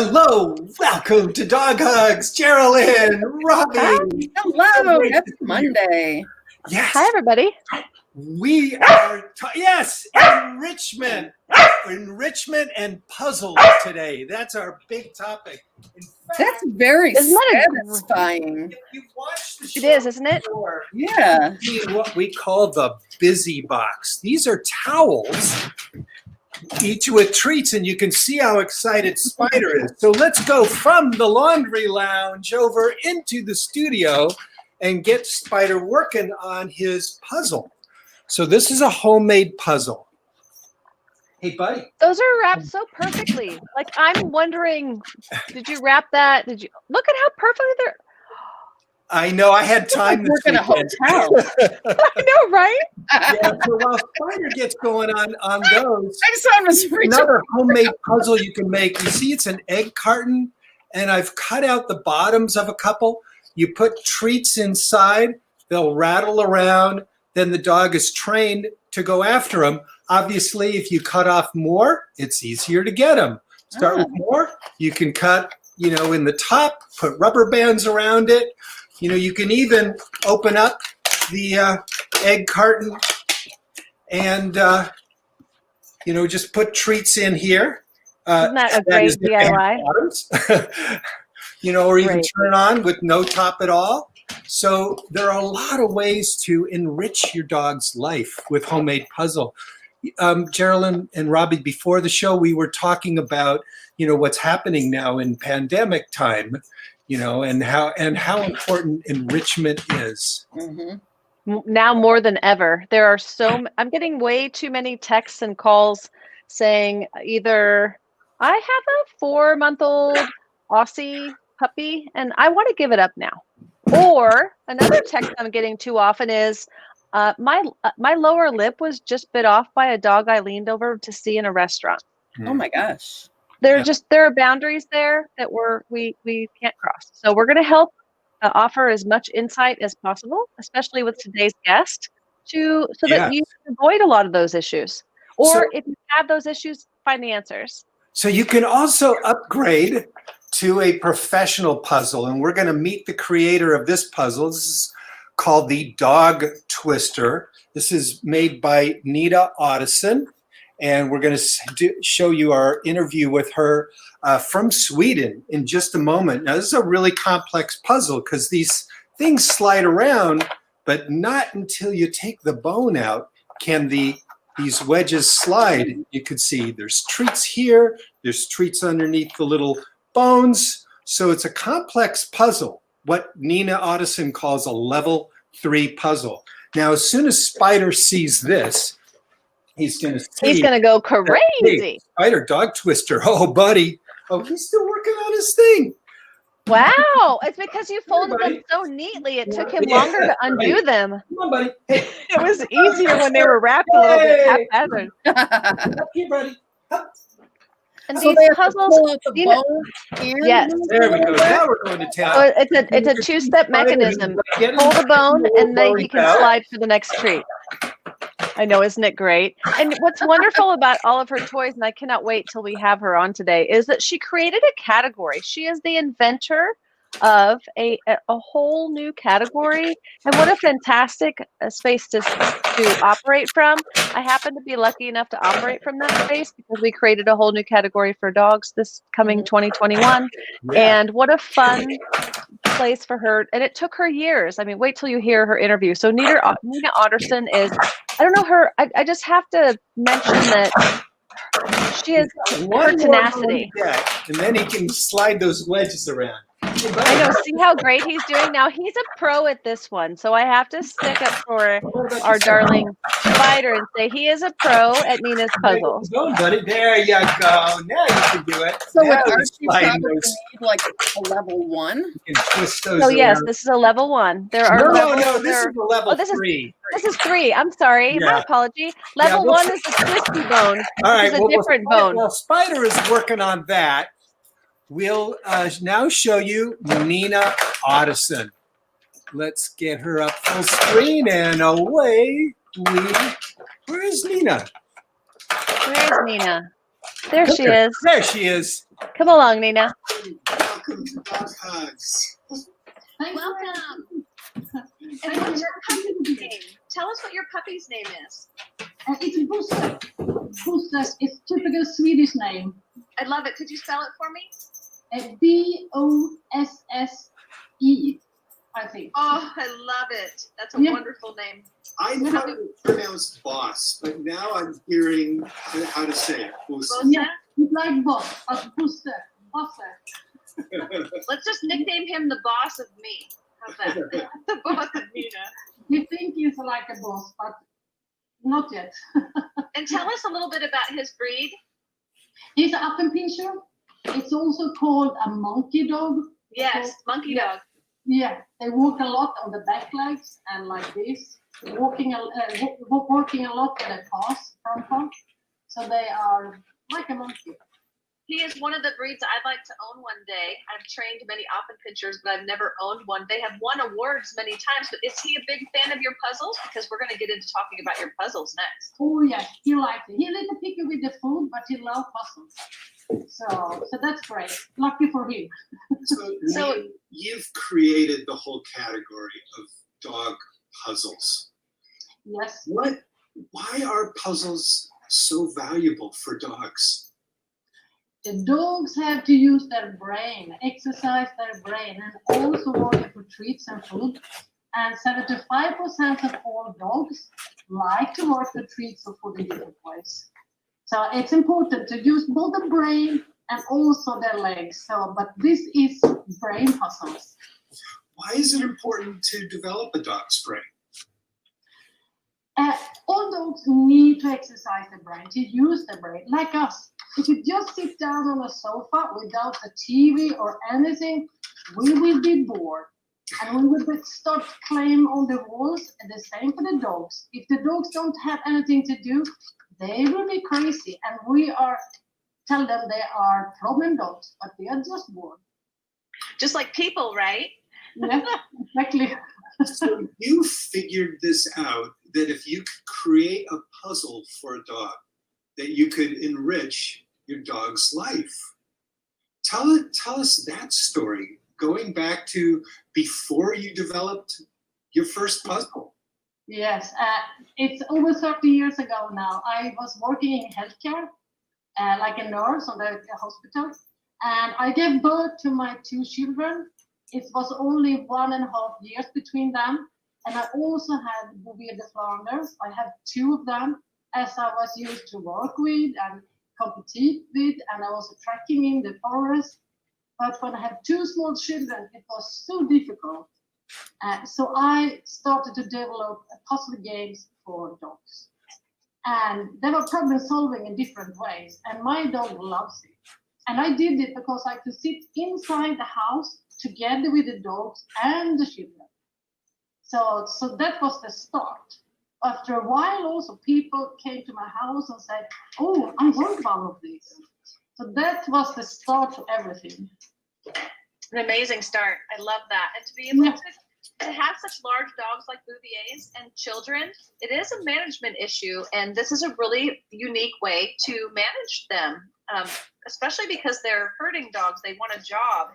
Hello, welcome to Dog Hugs, Geraldine, Robbie. Hello, happy Monday. Yes. Hi, everybody. We are, enrichment and puzzles today. That's our big topic. In fact, That's very Isn't that satisfying. if you watch the show It is, isn't it? before, Yeah. you see what we call the busy box. These are towels, each with treats, and you can see how excited Spider is. So let's go from the laundry lounge over into the studio and get Spider working on his puzzle. So this is a homemade puzzle. Hey, buddy. Those are wrapped so perfectly. Like, I'm wondering, did you wrap that? Did you look at how perfectly they're? I know, I had time this Work in a weekend. hotel. I know, right? Yeah, so while Spider gets going on those, I saw him as another homemade puzzle you can make. You see, it's an egg carton, and I've cut out the bottoms of a couple. You put treats inside, they'll rattle around, then the dog is trained to go after them. Obviously, if you cut off more, it's easier to get them. Start with more. You can cut, in the top, put rubber bands around it. You can even open up the egg carton and, just put treats in here. Isn't that a great DIY? Or even Great. turn on with no top at all. So there are a lot of ways to enrich your dog's life with homemade puzzle. Geraldine and Robbie, before the show, we were talking about, what's happening now in pandemic time, and how important enrichment is. Mm-hmm. Now more than ever, there are I'm getting way too many texts and calls saying either I have a 4-month-old Aussie puppy and I want to give it up now, or another text I'm getting too often is my lower lip was just bit off by a dog I leaned over to see in a restaurant. Oh my gosh. There are boundaries there that we can't cross. So we're going to help offer as much insight as possible, especially with today's guest, so that you can avoid a lot of those issues. Or if you have those issues, find the answers. So you can also upgrade to a professional puzzle, and we're going to meet the creator of this puzzle. This is called the Dog Twister. This is made by Nina OTTOSSON, and we're going to show you our interview with her from Sweden in just a moment. Now, this is a really complex puzzle because these things slide around, but not until you take the bone out can these wedges slide. You can see there's treats here, there's treats underneath the little bones. So it's a complex puzzle, what Nina OTTOSSON calls a level 3 puzzle. Now, as soon as Spider sees this, he's going to go crazy. Hey, Spider Dog Twister. Oh, buddy. Oh, he's still working on his thing. Wow. It's because you folded them so neatly. It took him longer to undo them. Come on, buddy. It was easier when they were wrapped a little bit haphazard. Here, buddy. Up. And So these puzzles, yes. There we go. Now we're going to town. So it's a two-step mechanism. Hold the bone, and then you can slide for the next treat. I know, isn't it great? And what's wonderful about all of her toys, and I cannot wait till we have her on today, is that she created a category. She is the inventor of a whole new category, and what a fantastic space to operate from. I happen to be lucky enough to operate from that space because we created a whole new category for dogs this coming 2021. And what a fun place for her. And it took her years. I mean, wait till you hear her interview. So Nina OTTOSSON is, I don't know her, I just have to mention that she has her tenacity. And then he can slide those wedges around. I know. See how great he's doing now. He's a pro at this one, so I have to stick up for our darling Spider and say he is a pro at Nina's puzzles. Go, buddy. There you go. Now you can do it. So now would Archie probably need like a level 1? You can twist those So yes, around. this is a level 1. There are No. This is a level 3. This is 3. I'm sorry. My apology. Level 1 is the twisty bone. All right. It's a different bone. Well, Spider is working on that. We'll now show you Nina OTTOSSON. Let's get her up full screen and away we. Where is Nina? Where is Nina? There she is. There she is. Come along, Nina. Welcome to Dog Hugs. Welcome. And what's your puppy's name? Tell us what your puppy's name is. It's Buster. Buster is typical Swedish name. I love it. Could you spell it for me? Bosse, I think. Oh, I love it. That's a Yeah. wonderful name. I thought it was pronounced boss, but now I'm hearing how to say it. Bosse. Bosa? It's like boss, but Buster. Buster. Let's just nickname him the boss of me. How's that? The boss of Nina. We think he's like a boss, but not yet. And tell us a little bit about his breed. He's an Appenpinscher. It's also called a monkey dog. Yes, monkey Yeah. dog. Yeah, they walk a lot on the back legs and like this, working a lot on their paws, front paw. So they are like a monkey. He is one of the breeds I'd like to own one day. I've trained many Affenpinschers, but I've never owned one. They have won awards many times, but is he a big fan of your puzzles? Because we're going to get into talking about your puzzles next. Oh yes, he likes it. He's a little picky with the food, but he loves puzzles. So that's great. Lucky for him. So- You've created the whole category of dog puzzles. Yes. Why are puzzles so valuable for dogs? The dogs have to use their brain, exercise their brain, and also work for treats and food. And 75% of all dogs like to work for treats or food in different ways. So it's important to use both the brain and also their legs. So, but this is brain puzzles. Why is it important to develop a dog's brain? All dogs need to exercise the brain, to use the brain, like us. If you just sit down on a sofa without a TV or anything, we will be bored. And we will start climb on the walls, and the same for the dogs. If the dogs don't have anything to do, they will be crazy. And we tell them they are problem dogs, but they are just bored. Just like people, right? Yeah, exactly. So you figured this out, that if you could create a puzzle for a dog, that you could enrich your dog's life. Tell us that story, going back to before you developed your first puzzle. Yes, it's over 30 years ago now. I was working in healthcare, like a nurse on the hospital, and I gave birth to my 2 children. It was only 1.5 years between them, and I also had Bouvier de Flanders. I have 2 of them, as I was used to work with and compete with, and I was tracking in the forest. But when I had 2 small children, it was so difficult. So I started to develop puzzle games for dogs. And they were problem solving in different ways. And my dog loves it. And I did it because I could sit inside the house together with the dogs and the children. So that was the start. After a while, also people came to my house and said, "Oh, I want one of these." So that was the start to everything. An amazing start. I love that. And to be able to have such large dogs like Bouviers and children, it is a management issue. And this is a really unique way to manage them, especially because they're herding dogs. They want a job.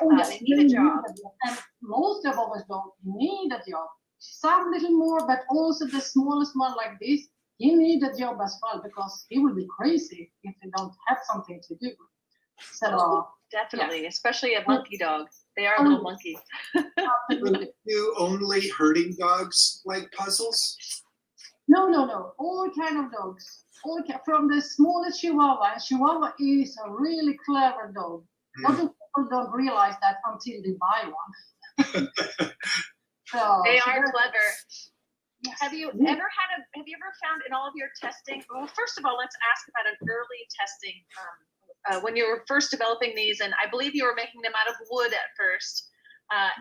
Oh, yes, They need a job. And most of our dogs need a job. Some little more, but also the smallest one like this, he need a job as well, because he will be crazy if he don't have something to do. So Definitely, especially a monkey dog. They are little monkeys. absolutely. Do only herding dogs like puzzles? No. All kind of dogs. From the smallest Chihuahua. And Chihuahua is a really clever dog. A lot of people don't realize that until they buy one. They are that's- clever. Yes. Have you ever found in all of your testing? Well, first of all, let's ask about an early testing. When you were first developing these, and I believe you were making them out of wood at first,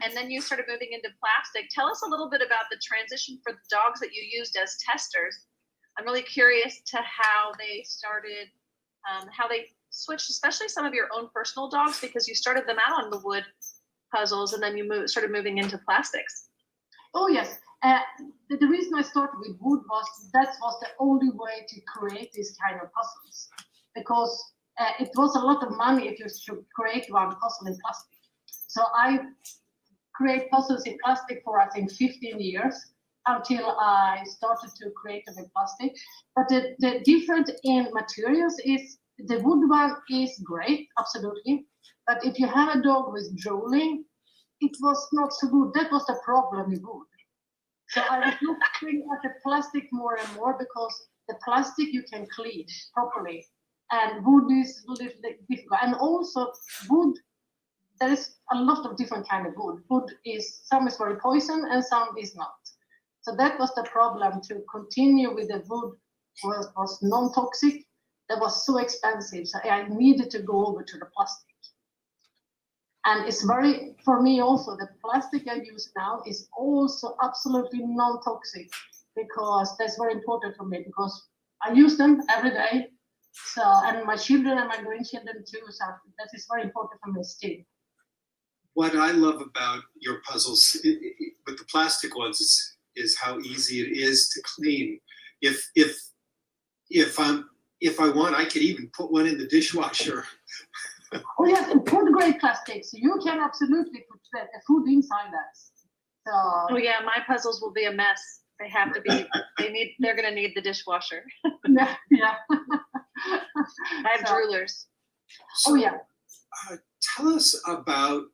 and then you started moving into plastic. Tell us a little bit about the transition for the dogs that you used as testers. I'm really curious to how they started, how they switched, especially some of your own personal dogs, because you started them out on the wood puzzles, and then you started moving into plastics. Oh yes. The reason I started with wood was that was the only way to create this kind of puzzles. because it was a lot of money if you should create one puzzle in plastic. So I create puzzles in plastic for I think 15 years until I started to create them in plastic. But the difference in materials is the wood one is great, absolutely. But if you have a dog with drooling, it was not so good. That was the problem with wood. So I was looking at the plastic more and more because the plastic you can clean properly, and wood is a little bit difficult. And also wood, there is a lot of different kind of wood. Wood is, some is very poison and some is not. So that was the problem, to continue with the wood was non-toxic. That was so expensive, so I needed to go over to the plastic. And it's very, for me also, the plastic I use now is also absolutely non-toxic, because that's very important for me, because I use them every day. So, and my children and my grandchildren too, so that is very important for me still. What I love about your puzzles with the plastic ones is how easy it is to clean. If I want, I could even put one in the dishwasher. Oh yes, and food grade plastics. You can absolutely put the food inside that. So. Oh yeah, my puzzles will be a mess. They have to be. They're gonna need the dishwasher. Yeah, yeah. I have droolers. So, oh yeah. Tell us about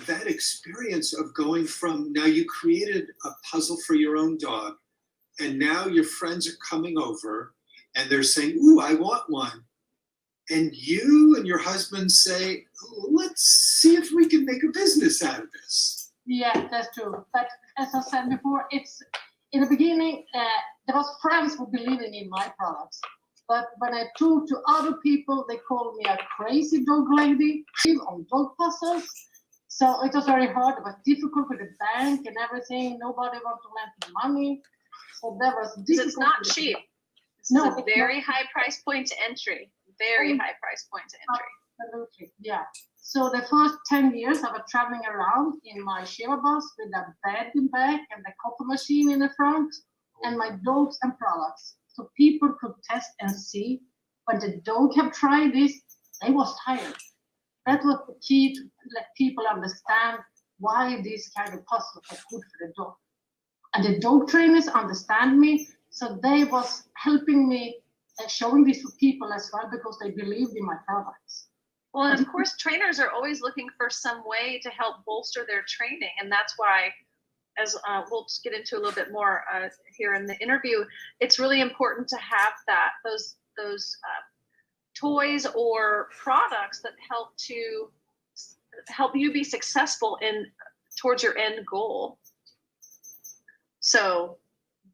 that experience of going from, now you created a puzzle for your own dog, and now your friends are coming over and they're saying, "Ooh, I want one." And you and your husband say, "Let's see if we can make a business out of this." Yeah, that's true. But as I said before, it's in the beginning, there was friends who believing in my products. But when I talked to other people, they called me a crazy dog lady on dog puzzles. So it was very hard. It was difficult with the bank and everything. Nobody wanted to lend me money. So that was difficult. It's not cheap. It's a very high price point to entry. Very high price point to entry. Absolutely, yeah. So the first 10 years I was traveling around in my Shiva bus with a bed in back and the coffee machine in the front and my dogs and products. So people could test and see when the dog have tried this, they was tired. That was the key to let people understand why this kind of puzzle is good for the dog. And the dog trainers understand me, so they was helping me showing this to people as well, because they believed in my products. Well, and of course, trainers are always looking for some way to help bolster their training. And that's why, as we'll just get into a little bit more here in the interview, it's really important to have those toys or products that help you be successful towards your end goal. So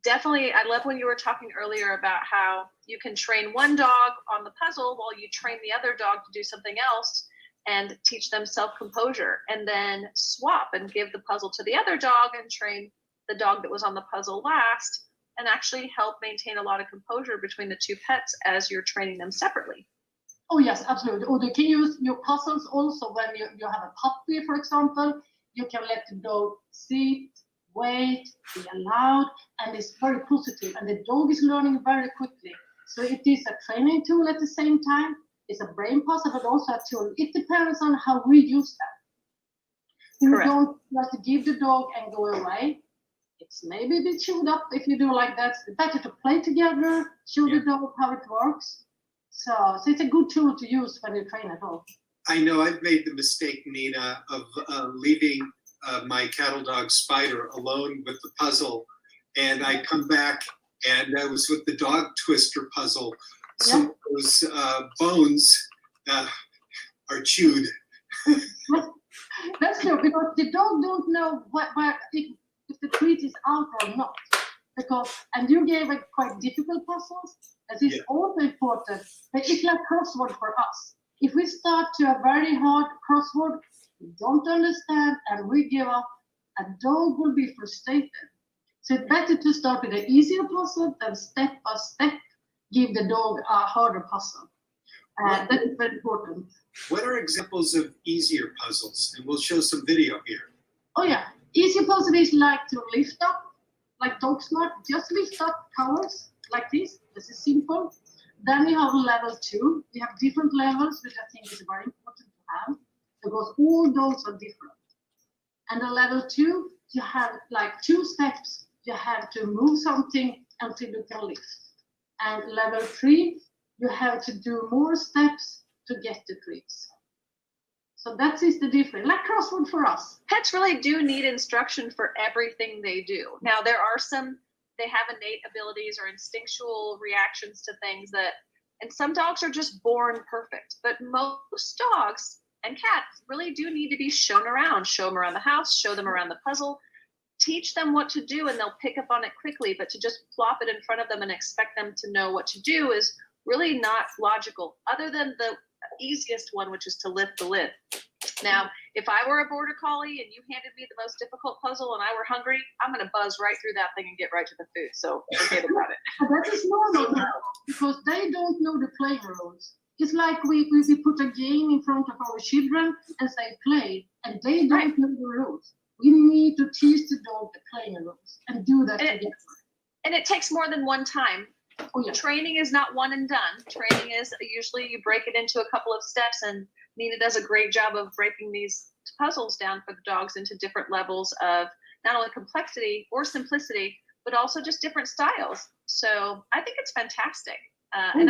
definitely, I love when you were talking earlier about how you can train one dog on the puzzle while you train the other dog to do something else and teach them self-composure, and then swap and give the puzzle to the other dog and train the dog that was on the puzzle last, and actually help maintain a lot of composure between the two pets as you're training them separately. Oh yes, absolutely. Or you can use your puzzles also when you have a puppy, for example. You can let the dog sit, wait, be allowed, and it's very positive. And the dog is learning very quickly. So it is a training tool at the same time. It's a brain puzzle, but also a tool. It depends on how we use that. You don't just give the dog and go away. It's maybe a bit chewed up if you do like that. It's better to play together, show the dog how it works. So it's a good tool to use when you train a dog. I know I've made the mistake, Nina, of leaving my cattle dog Spider alone with the puzzle, and I come back and I was with the dog twister puzzle. Some of those bones are chewed. That's true, because the dog don't know if the treat is out or not. And you gave a quite difficult puzzles. That is also important. But it's like crossword for us. If we start to a very hard crossword, we don't understand and we give up, a dog will be frustrated. So it's better to start with an easier puzzle than step by step give the dog a harder puzzle. That is very important. What are examples of easier puzzles? And we'll show some video here. Oh yeah, easy puzzle is like to lift up, like dog smart, just lift up covers like this. This is simple. Then we have level 2. We have different levels, which I think is very important to have, because all dogs are different. And the level 2, you have like 2 steps. You have to move something until you can lift. And level 3, you have to do more steps to get the treats. So that is the difference, like crossword for us. Pets really do need instruction for everything they do. Now, there are some, they have innate abilities or instinctual reactions to things that, and some dogs are just born perfect, but most dogs and cats really do need to be shown around. Show them around the house, show them around the puzzle, teach them what to do, and they'll pick up on it quickly. But to just plop it in front of them and expect them to know what to do is really not logical, other than the easiest one, which is to lift the lid. Now, if I were a border collie and you handed me the most difficult puzzle and I were hungry, I'm going to buzz right through that thing and get right to the food. So forget about it. That is normal now, because they don't know the play rules. It's like we put a game in front of our children and say play, and they don't know the rules. We need to teach the dog the playing rules and do that together. And it takes more than one time. Oh, yeah. Training is not one and done. Training is usually you break it into a couple of steps, and Nina does a great job of breaking these puzzles down for the dogs into different levels of not only complexity or simplicity, but also just different styles. So I think it's fantastic. And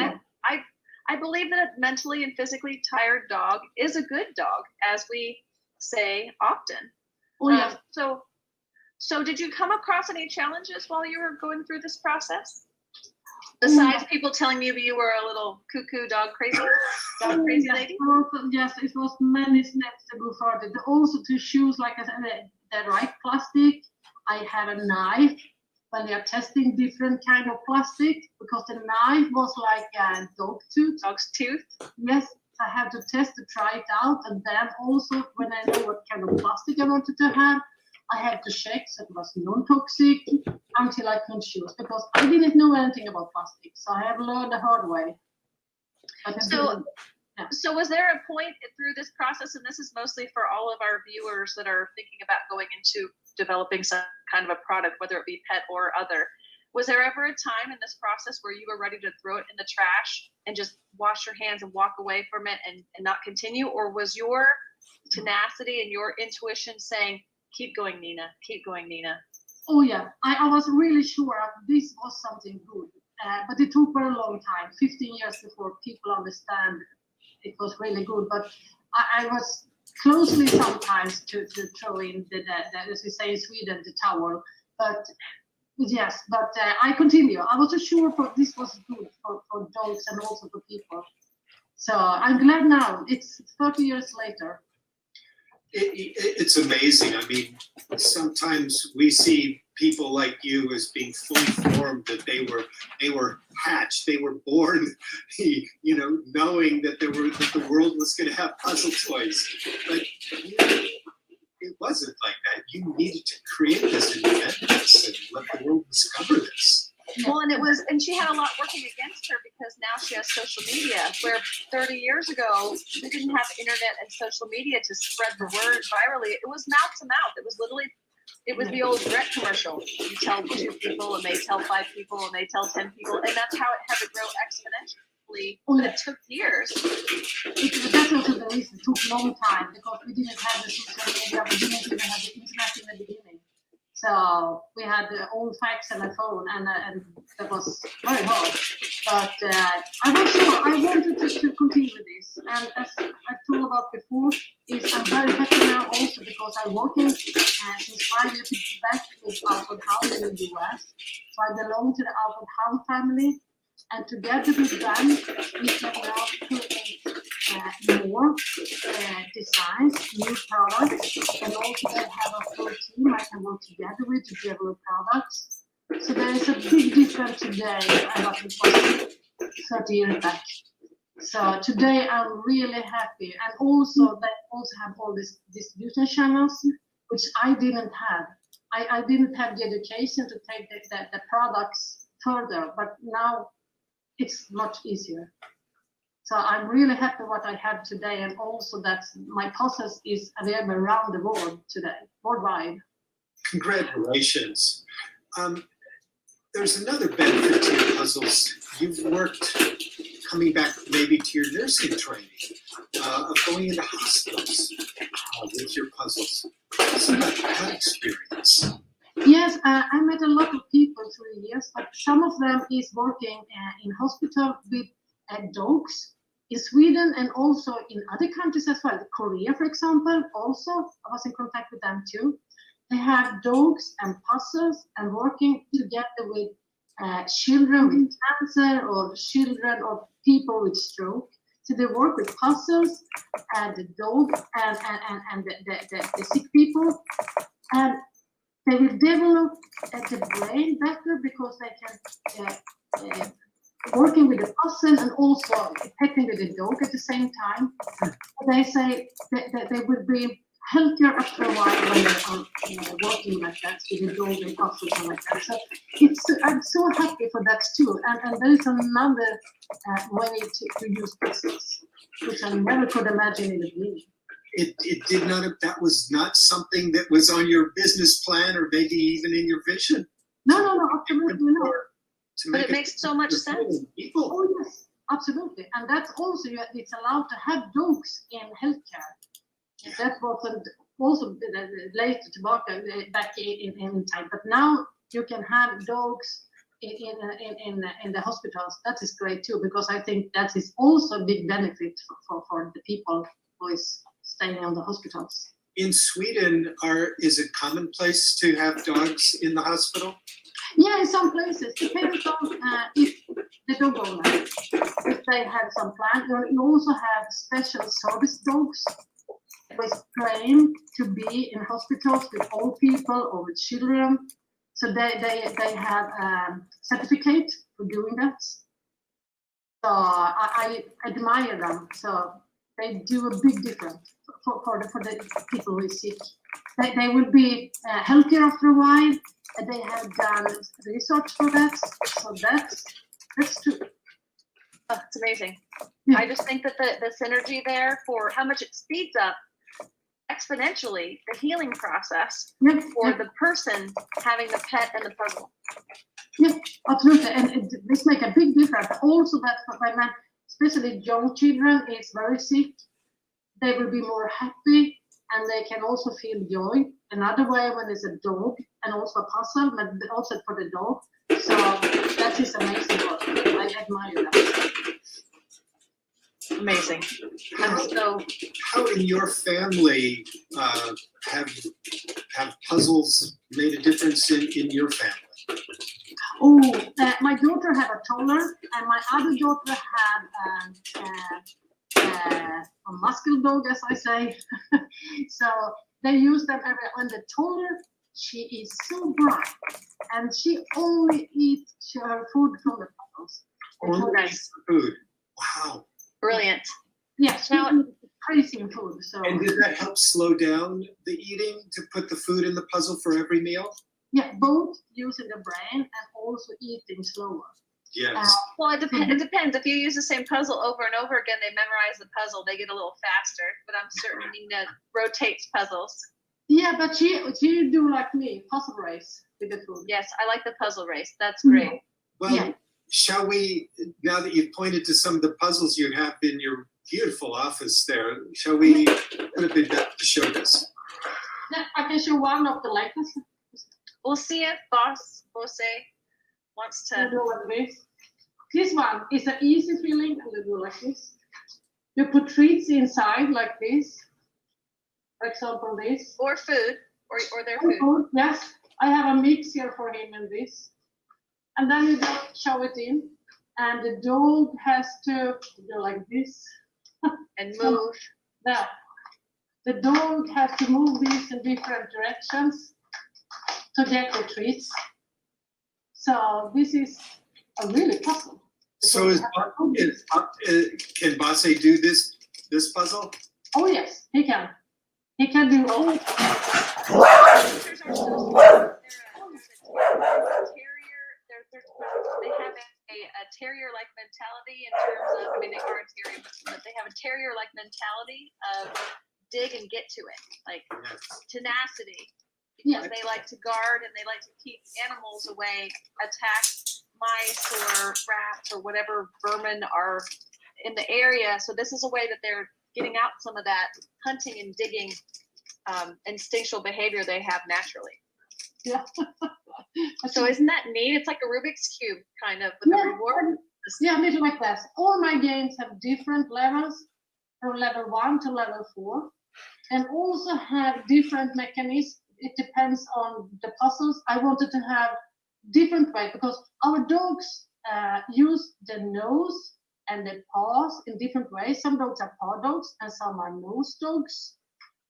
I believe that a mentally and physically tired dog is a good dog, as we say often. Oh, yeah. So did you come across any challenges while you were going through this process? Besides people telling you you were a little cuckoo dog crazy lady? Yes, it was many steps to go further. Also to choose, like I said, the right plastic. I have a knife when they are testing different kind of plastic, because the knife was like a dog's tooth. Yes, I have to test to try it out, and then also when I know what kind of plastic I wanted to have, I had to check so it was non-toxic until I could choose, because I didn't know anything about plastic, so I have learned the hard way. So was there a point through this process, and this is mostly for all of our viewers that are thinking about going into developing some kind of a product, whether it be pet or other, was there ever a time in this process where you were ready to throw it in the trash and just wash your hands and walk away from it and not continue? Or was your tenacity and your intuition saying, keep going, Nina, keep going, Nina? Oh yeah, I was really sure this was something good, but it took very long time, 15 years before people understand it was really good. But I was closely sometimes to throw in the as we say in Sweden, the towel. But yes, but I continue. I wasn't sure for this was good for dogs and also for people. So I'm glad now. It's 30 years later. It's amazing. I mean, sometimes we see people like you as being fully formed, that they were hatched, they were born, you know, knowing that the world was going to have puzzle toys. But it wasn't like that. You needed to create this and invent this and let the world discover this. Well, and she had a lot working against her, because now she has social media, where 30 years ago, we didn't have internet and social media to spread the word virally. It was mouth to mouth. It was literally, it was the old Brett commercial. You tell 2 people and they tell 5 people and they tell 10 people. And that's how it had to grow exponentially. But it took years. That's also the reason it took a long time, because we didn't have the social media, we didn't even have the internet in the beginning. So we had the old fax and a phone, and that was very hard. But I was sure I wanted to continue with this. And as I told about before, I'm very happy now also, because I'm working since 5 years back with Alfred Hound in the US. So I belong to the Alfred Hound family. And together with them, we can now create more designs, new products, and also they have a full team I can work together with to develop products. So there is a big difference today and what it was 30 years back. So today I'm really happy, and also they also have all these distribution channels, which I didn't have. I didn't have the education to take the products further, but now it's much easier. So I'm really happy what I have today, and also that my process is available around the world today, worldwide. Congratulations. There's another benefit to your puzzles. You've worked coming back maybe to your nursing training, of going into hospitals with your puzzles. Tell us about that experience. Yes, I met a lot of people through the years, but some of them is working in hospital with dogs in Sweden and also in other countries as well. Korea, for example, also I was in contact with them too. They have dogs and puzzles and working together with children with cancer or children or people with stroke. So they work with puzzles and the dog and the sick people. And they will develop the brain better because they can working with the puzzle and also petting with the dog at the same time. They say that they will be healthier after a while when they are working like that with the dog and puzzles and like that. So I'm so happy for that too. And there is another way to use puzzles, which I never could imagine in the beginning. It did not, that was not something that was on your business plan or maybe even in your vision. No, absolutely not. But it makes so much sense. People. Oh yes, absolutely. And that's also, it's allowed to have dogs in healthcare. That wasn't also later back in time, but now you can have dogs in the hospitals. That is great too, because I think that is also a big benefit for the people who is staying in the hospitals. In Sweden, is it commonplace to have dogs in the hospital? Yeah, in some places. Depends on if the dog owner, if they have some plan. You also have special service dogs was trained to be in hospitals with old people or with children. So they have certificate for doing that. So I admire them. So they do a big difference for the people who is sick. They will be healthier after a while. They have done research for that. So that's true. Oh, it's amazing. Yeah. I just think that the synergy there for how much it speeds up exponentially the healing process for the person having the pet and the puzzle. Yeah, absolutely. And this make a big difference. Also that for my especially young children is very sick. They will be more happy and they can also feel joy. Another way when there's a dog and also a puzzle, but also for the dog. So that is amazing work. I admire that. Amazing. How in your family have puzzles made a difference in your family? Oh, my daughter had a toddler, and my other daughter had a muscle dog, as I say. So they use them every. On the toddler, she is so bright, and she only eats her food from the puzzles. Only food. Wow. Brilliant. Yes, now crazy food. So. And did that help slow down the eating to put the food in the puzzle for every meal? Yeah, both using the brain and also eating slower. Yes. Well, it depends. If you use the same puzzle over and over again, they memorize the puzzle. They get a little faster. But I'm certain Nina rotates puzzles. Yeah, but she do like me, puzzle race with the food. Yes, I like the puzzle race. That's great. Well, yeah. Shall we, now that you've pointed to some of the puzzles you have in your beautiful office there, shall we put a bit back to show this? Yeah, I can show one of the latest. We'll see if Boss Bose wants to. Do like this. This one is an easy feeling, and they do like this. You put treats inside like this. For example, this. Or food, or their food. Yes, I have a mix here for him and this. And then you just show it in, and the dog has to go like this. And move. There. The dog has to move these in different directions to get the treats. So this is a really puzzle. So can Basse do this puzzle? Oh yes, he can. He can do all. They have a terrier-like mentality in terms of, I mean, they are a terrier, but they have a terrier-like mentality of dig and get to it, like tenacity. Because they like to guard and they like to keep animals away, attack mice or rats or whatever vermin are in the area. So this is a way that they're getting out some of that hunting and digging instinctual behavior they have naturally. Yeah. So isn't that neat? It's like a Rubik's Cube kind of with a reward. Yeah, a little like that. All my games have different levels from level 1 to level 4 and also have different mechanisms. It depends on the puzzles. I wanted to have different way because our dogs use the nose and the paws in different ways. Some dogs are paw dogs and some are nose dogs.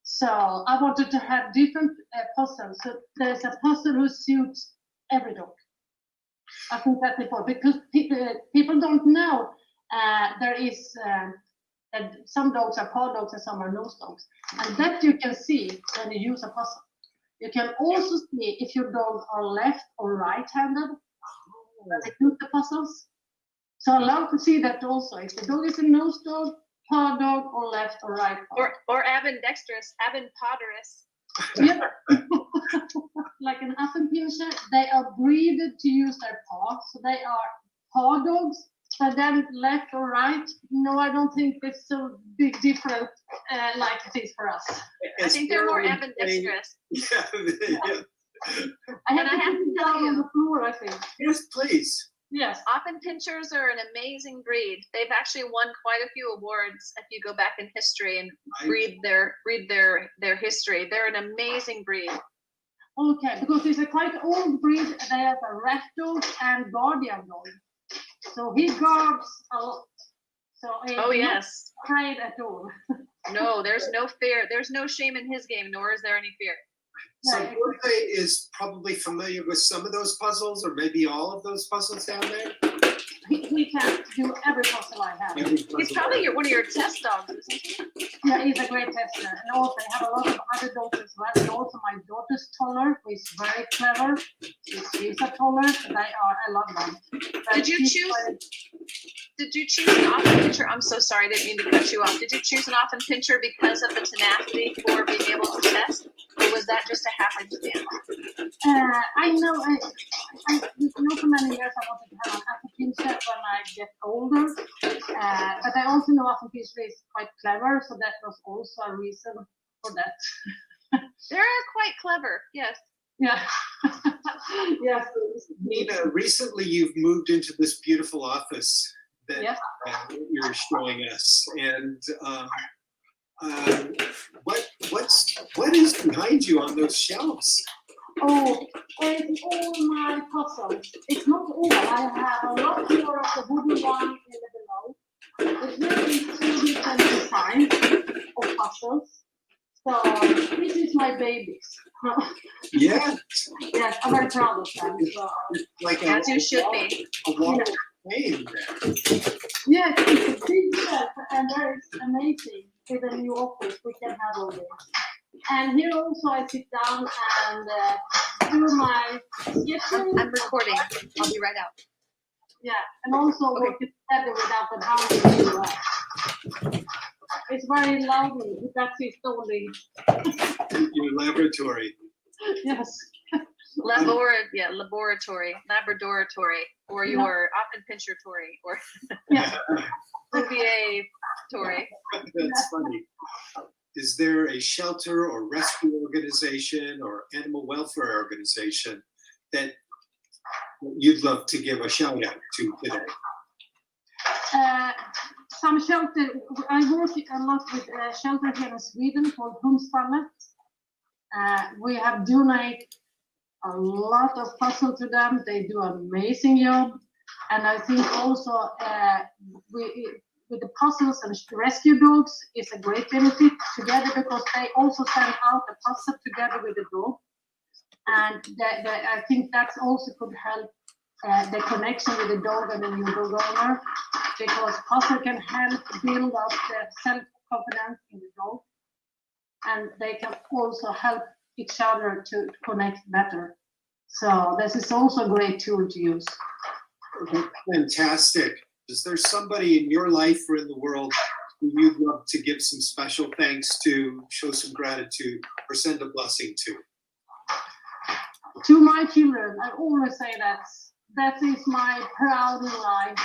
So I wanted to have different puzzles. So there's a puzzle who suits every dog. I think that's important because people don't know there is that some dogs are paw dogs and some are nose dogs. And that you can see when you use a puzzle. You can also see if your dogs are left or right-handed when they use the puzzles. So I love to see that also. If the dog is a nose dog, paw dog, or left or right paw. Or ambidextrous, ambidextrous. Yeah. Like an Affenpinscher, they are breeded to use their paw, so they are paw dogs. But then left or right, no, I don't think there's so big difference like it is for us. I think they're more ambidextrous. Yeah. I And I have have to to tell down on you- the floor, I think. Yes, please. Yes. Affenpinschers are an amazing breed. They've actually won quite a few awards if you go back in history and read their history. They're an amazing breed. Okay, because it's a quite old breed. They have a rat dog and guardian dog. So he guards a lot. So he's Oh yes. not afraid at all. No, there's no fear. There's no shame in his game, nor is there any fear. So Yeah. Jorge is probably familiar with some of those puzzles, or maybe all of those puzzles down there. He can do every puzzle I have. Every He's puzzle. probably one of your test dogs, isn't he? Yeah, he's a great tester. And also I have a lot of other dogs as well. And also my daughter's toddler, who is very clever. She's a toddler. I love them. But Did you she's choose- quite- Did you choose an Affenpinscher? I'm so sorry, I didn't mean to cut you off. Did you choose an Affenpinscher because of the tenacity for being able to test, or was that just a happenstance? I know for many years I wanted to have an Affenpinscher when I get older, but I also know Affenpinscher is quite clever, so that was also a reason for that. They're quite clever, yes. Yeah. Yes. Nina, recently you've moved into this beautiful office that Yes. you're showing us, and what is behind you on those shelves? Oh, it's all my puzzles. It's not all. I have a lot more of the wooden one in the below. It's really two different designs of puzzles. So this is my babies. Yeah, Yes, I'm very proud of them. So, like As you should be. a wall of pain there. yes, it's a big set and that is amazing with a new office we can have all this. And here also I sit down and do my sketching. I'm recording. I'll be right out. Yeah, and also work together without the boundaries. It's very loudly. That's it only. Your laboratory. Yes. Laboratory, or your Affenpinscher-tory, or Yeah. Bouvier-tory. That's funny. Is there a shelter or rescue organization or animal welfare organization that you'd love to give a shout out to today? Some shelter. I work a lot with a shelter here in Sweden called Hundsfallet. We have donated a lot of puzzle to them. They do an amazing job. And I think also with the puzzles and rescue dogs is a great benefit together because they also send out the puzzle together with the dog. And I think that's also could help the connection with the dog and the new dog owner because puzzle can help build up the self-confidence in the dog. And they can also help each other to connect better. So this is also a great tool to use. Fantastic. Is there somebody in your life or in the world who you'd love to give some special thanks to, show some gratitude, or send a blessing to? To my children, I always say that that is my proud life.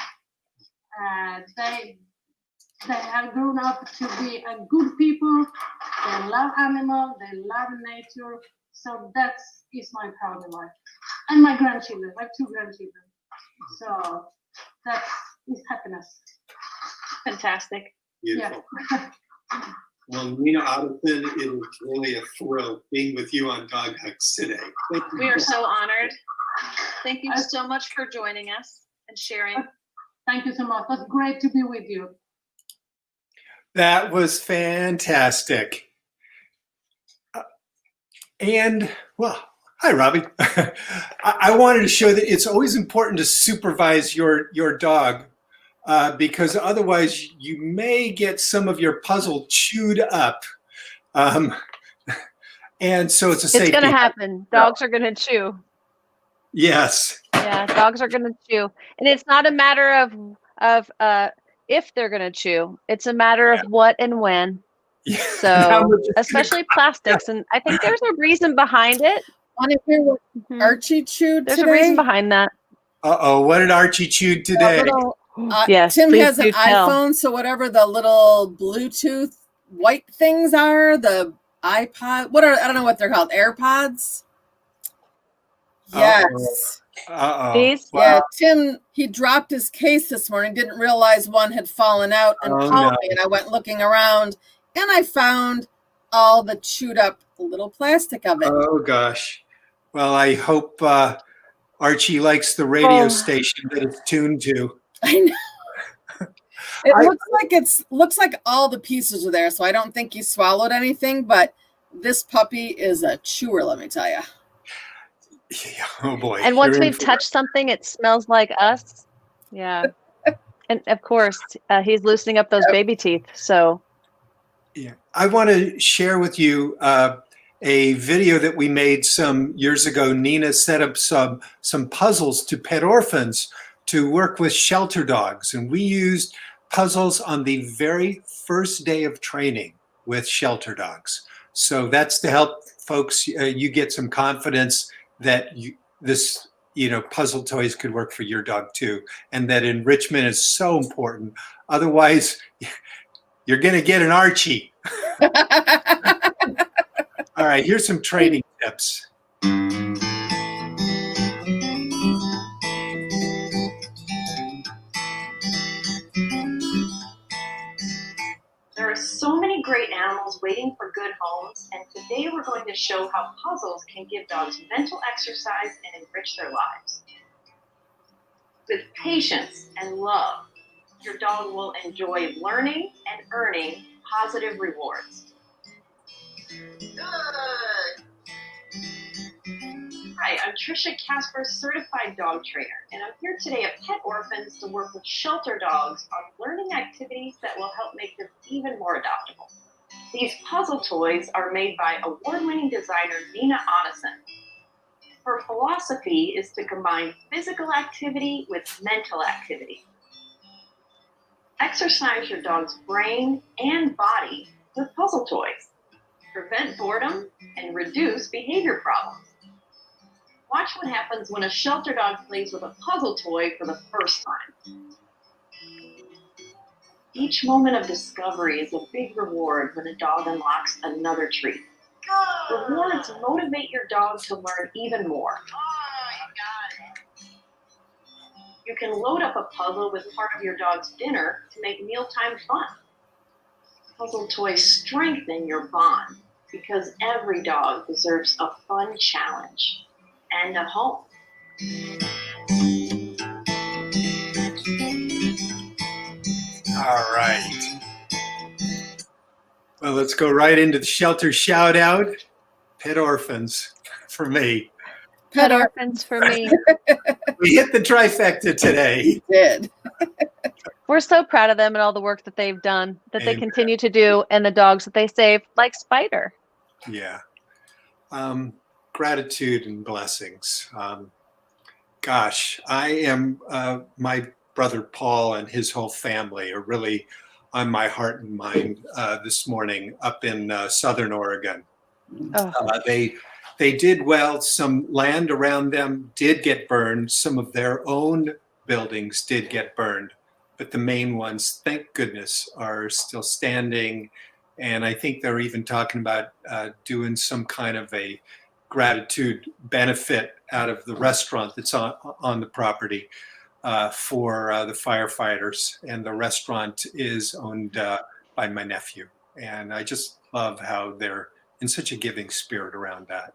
They have grown up to be a good people. They love animals. They love nature. So that is my proud life. And my grandchildren. I have 2 grandchildren. So that is happiness. Fantastic. Beautiful. Yeah. Well, Nina Ottoson, it was really a thrill being with you on Dog Hugs today. Thank you. We are so honored. Thank you so much for joining us and sharing. Thank you so much. It was great to be with you. That was fantastic. And, well, hi, Robbie. I wanted to show that it's always important to supervise your dog because otherwise you may get some of your puzzle chewed up. And so it's a safety. It's going to happen. Dogs are going to chew. Yes. Yeah, dogs are going to chew. And it's not a matter of if they're going to chew. It's a matter of what and when. Yeah. So, especially plastics. And I think there's a reason behind it. Want to hear what Archie chewed There's today? a reason behind that. Uh-oh, what did Archie chew today? Yes, Tim please has an do tell. iPhone, so whatever the little Bluetooth white things are, the iPod, I don't know what they're called, AirPods? Yes. Uh-oh. These? Yeah, Tim, he dropped his case this morning, didn't realize one had fallen out and called me, and I went looking around, and I found all the chewed up little plastic of it. Oh, gosh. Well, I hope Archie likes the radio station that it's tuned to. I know. It looks like all the pieces are there, so I don't think he swallowed anything, but this puppy is a chewer, let me tell you. Yeah, oh boy. And once we've touched something, it smells like us. Yeah. And of course, he's loosening up those baby teeth. So yeah, I want to share with you a video that we made some years ago. Nina set up some puzzles to pet orphans to work with shelter dogs. And we used puzzles on the very first day of training with shelter dogs. So that's to help folks, you get some confidence that this puzzle toys could work for your dog too. And that enrichment is so important. Otherwise, you're going to get an Archie. All right, here's some training tips. There are so many great animals waiting for good homes, and today we're going to show how puzzles can give dogs mental exercise and enrich their lives. With patience and love, your dog will enjoy learning and earning positive rewards. Good. Hi, I'm Trisha Casper, certified dog trainer, and I'm here today at Pet Orphans to work with shelter dogs on learning activities that will help make them even more adoptable. These puzzle toys are made by award-winning designer Nina Ottoson. Her philosophy is to combine physical activity with mental activity. Exercise your dog's brain and body with puzzle toys. Prevent boredom and reduce behavior problems. Watch what happens when a shelter dog plays with a puzzle toy for the first time. Each moment of discovery is a big reward when a dog unlocks another treat. Rewards motivate your dog to learn even more. You can load up a puzzle with part of your dog's dinner to make mealtime fun. Puzzle toys strengthen your bond because every dog deserves a fun challenge and a home. All right. Well, let's go right into the shelter shout out. Pet orphans for me. Pet orphans for me. We hit the trifecta today. We did. We're so proud of them and all the work that they've done, that they continue to do, and the dogs that they save, like Spider. Yeah. Gratitude and blessings. Gosh, I am, my brother Paul and his whole family are really on my heart and mind this morning up in Southern Oregon. Oh. they did well. Some land around them did get burned. Some of their own buildings did get burned, but the main ones, thank goodness, are still standing. And I think they're even talking about doing some kind of a gratitude benefit out of the restaurant that's on the property for the firefighters. And the restaurant is owned by my nephew. And I just love how they're in such a giving spirit around that.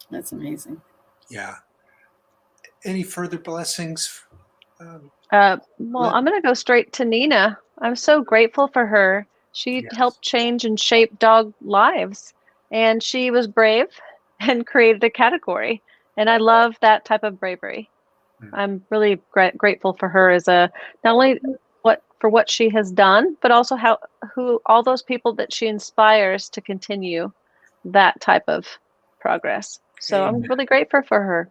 That's amazing. Yeah. Any further blessings? Well, I'm going to go straight to Nina. I'm so grateful for her. She Yes. helped change and shape dog lives, and she was brave and created a category. And I love that type of bravery. I'm really grateful for her as not only what she has done, but also who all those people that she inspires to continue that type of progress. So I'm really grateful for her.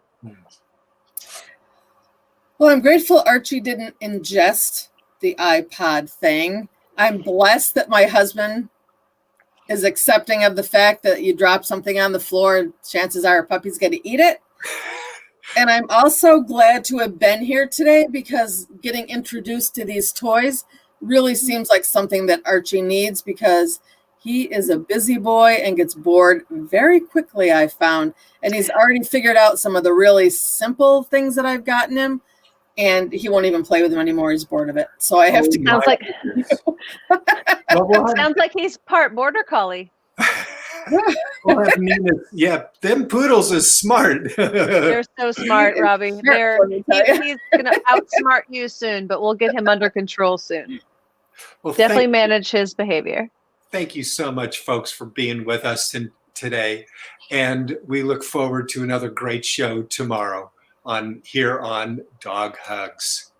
Well, I'm grateful Archie didn't ingest the iPod thing. I'm blessed that my husband is accepting of the fact that you drop something on the floor, chances are a puppy's going to eat it. And I'm also glad to have been here today because getting introduced to these toys really seems like something that Archie needs because he is a busy boy and gets bored very quickly, I found. And he's already figured out some of the really simple things that I've gotten him. And he won't even play with them anymore. He's bored of it. So I have to go. Sounds like he's part border collie. We'll have Nina. Yeah, them poodles is smart. They're so smart, Robbie. He's going to outsmart you soon, but we'll get him under control soon. Well, definitely manage his behavior. Thank you so much, folks, for being with us today. And we look forward to another great show tomorrow here on Dog Hugs.